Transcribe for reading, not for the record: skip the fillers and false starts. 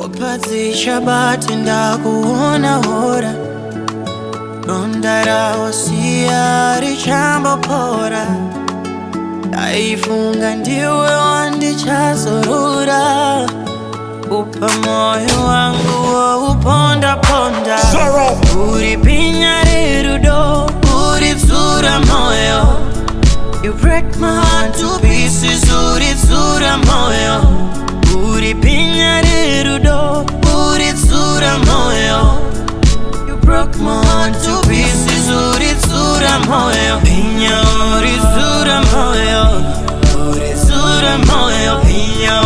Upazisha bati ndakuona hora Rondara wasiari chambo pora Daifunga ndiwe wandichazorura Upa moyo wangu wa uponda ponda Uri pinya rerudo, uri zura moyo You break my heart to pieces, uri zura moyo Uri pinya rerudo, uri zura moyo You broke my heart to pieces, uri zura moyo Pinya uri zura moyo Uri zura moyo, pinya